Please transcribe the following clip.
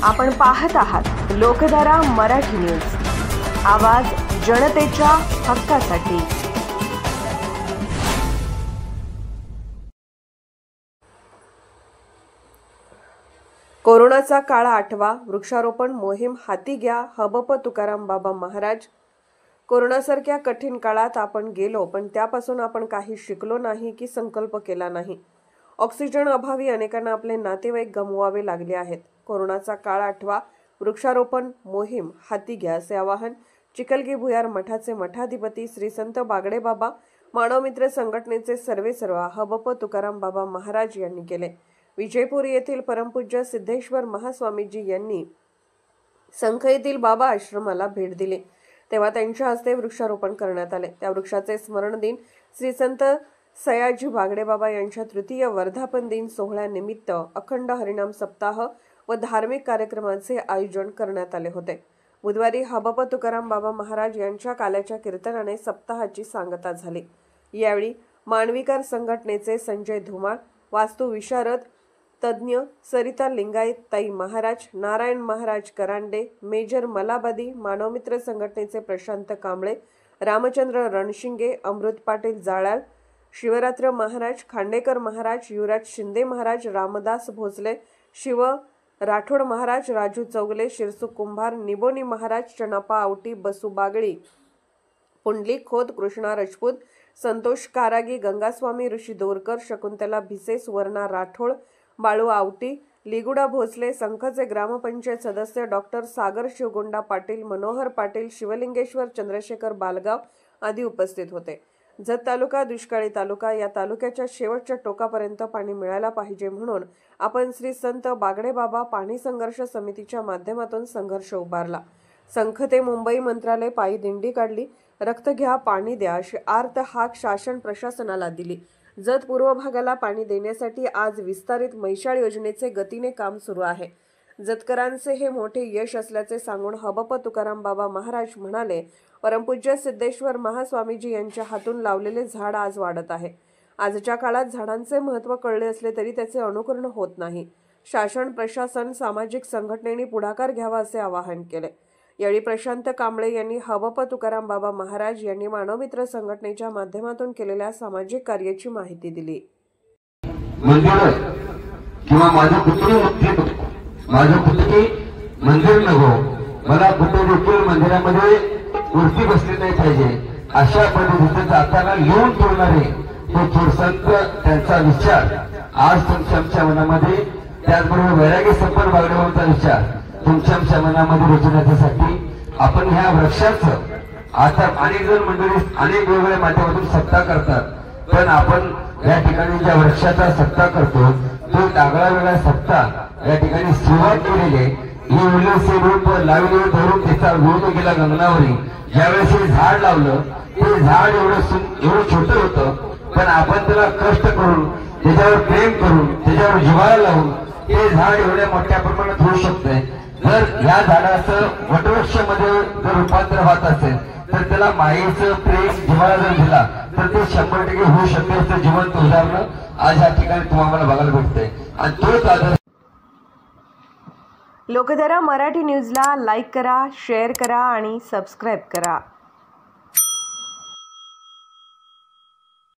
आपण पाहत आहात लोकधारा मराठी न्यूज, आवाज जनतेच्या हक्कासाठी। कोरोनाचा काळ आठवा, वृक्षारोपण मोहीम हाती घ्या, हबप तुकाराम बाबा महाराज। कोरोनासारख्या कठीण काळात आपण गेलो, पण त्यापासून आपण काही शिकलो नाही की संकल्प केला नाही। ऑक्सिजन अभावी अनेकांना आपले नातेवाईक गमवावे लागले आहेत। कोरोनाचा काळ आठवा, वृक्षारोपण मोहीम हाती घ्या असे आवाहन चिखलगी भुयार मठाचे मठाधिपती श्री संत बागडे बाबा मानवमित्र संघटनेचे सर्वेसर्वा हबप तुकाराम बाबा महाराज यांनी केले। विजयपूर येथील परमपूज्य सिद्धेश्वर महास्वामीजी यांनी संख येथील बाबा आश्रमाला भेट दिली, तेव्हा त्यांच्या हस्ते वृक्षारोपण करण्यात आले। त्या वृक्षाचे स्मरण दिन श्री संत सयाजी बागडे बाबा यांच्या तृतीय वर्धापन दिन सोहळ्यानिमित्त अखंड हरिनाम सप्ताह व धार्मिक कार्यक्रमांचे आयोजन करण्यात आले होते। बुधवारी हबप तुकाराम बाबा महाराज यांच्या काल्याच्या कीर्तनाने सप्ताहाची सांगता झाली। यावेळी मानविकार संघटनेचे संजय धुमाळ, वास्तु विशारद तज्ञ सरिता लिंगायत ताई महाराज, नारायण महाराज करांडे, मेजर मलाबादी, मानवमित्र संघटनेचे प्रशांत कांबळे, रामचंद्र रणशिंगे, अमृत पाटील जाळाळ, शिवरात्र महाराज, खांडेकर महाराज, युवराज शिंदे महाराज, रामदास भोसले, शिव राठोड महाराज, राजू चौगले, शिरसू कुंभार, निबोनी महाराज, चनापा आवटी, बसू बागळी, पुंडलिक खोत, कृष्णा राजपूत, संतोष कारागी, गंगास्वामी ऋषी दोरकर, शकुंतला भिसे, सुवर्णा राठोड, बाळू आवटी, लिगुडा भोसले, संखचे ग्रामपंचायत सदस्य डॉक्टर सागर शिवगोंडा पाटील, मनोहर पाटील, शिवलिंगेश्वर चंद्रशेखर बालगाव आदी उपस्थित होते। जत तालुका दुष्काळी तालुका, या तालुक्याच्या शेवटच्या टोकापर्यंत पाणी मिळायला पाहिजे म्हणून आपण श्री संत बागडे बाबा पाणी संघर्ष समितीच्या माध्यमातून संघर्ष उभारला। संख ते मुंबई मंत्रालय पायी दिंडी काढली। रक्त घ्या पाणी द्या अशी आर्त हाक शासन प्रशासनाला दिली। जत पूर्व भागाला पाणी देण्यासाठी आज विस्तारित मैशाळ योजनेचे गतीने काम सुरू आहे। जतकरांचे हे मोठे यश असल्याचे सांगून हबप तुकाराम बाबा महाराज म्हणाले, परमपूज्य सिद्धेश्वर महास्वामीजी यांच्या हातून लावलेले झाड आज वाढत आहे। आजच्या काळात झाडांचे महत्त्व कळले असले तरी त्याचे अनुकरण होत नाही। शासन प्रशासन सामाजिक संघटनेने पुढाकार घ्यावा असे आवाहन केले। यावेळी प्रशांत कांबळे यांनी हबप तुकाराम बाबा महाराज यांनी मानवमित्र संघटनेच्या माध्यमातून केलेल्या सामाजिक कार्याची माहिती दिली। माझं पुतणी मंदिर नको, मला कुठे देखील मंदिरामध्ये मूर्ती बसली नाही पाहिजे अशा पद्धतीने जाताना लिहून ठेवणारे तो थोर संत, त्यांचा विचार आज तुमच्या मनामध्ये, त्याचबरोबर वैरागी संपन्न बागडेबाबांचा विचार तुमच्या मनामध्ये रुजवण्यासाठी आपण ह्या वृक्षाचं आता अनेक जण मंडळी अनेक वेगवेगळ्या माध्यमातून सप्ताह करतात, पण आपण या ठिकाणी ज्या वृक्षाचा सप्ताह करतो तो आगळा वेगळा सप्ताह या ठिकाणी सुरुवात केलेले ही उल्लेख रूप लावले धरून त्याचा विरोध केला गंगनावरी। ज्यावेळेस हे झाड लावलं ते झाड एवढं छोटं होतं, पण आपण त्याला कष्ट करून त्याच्यावर प्रेम करून त्याच्यावर जिव्हाळा लावून ते झाड एवढ्या मोठ्या प्रमाणात होऊ शकते। जर या झाडाचं वटवृक्षामध्ये जर रूपांतर होत असेल तर त्याला मायेचं प्रेम जिव्हाळा जर दिला तर ते 100% होऊ शकते असं जिवंत उदाहरण आज या ठिकाणी तुम्हाला बघायला भेटते। आणि तोच आदर लोकधारा मराठी न्यूजला लाईक करा, शेअर करा आणि सबस्क्राईब करा।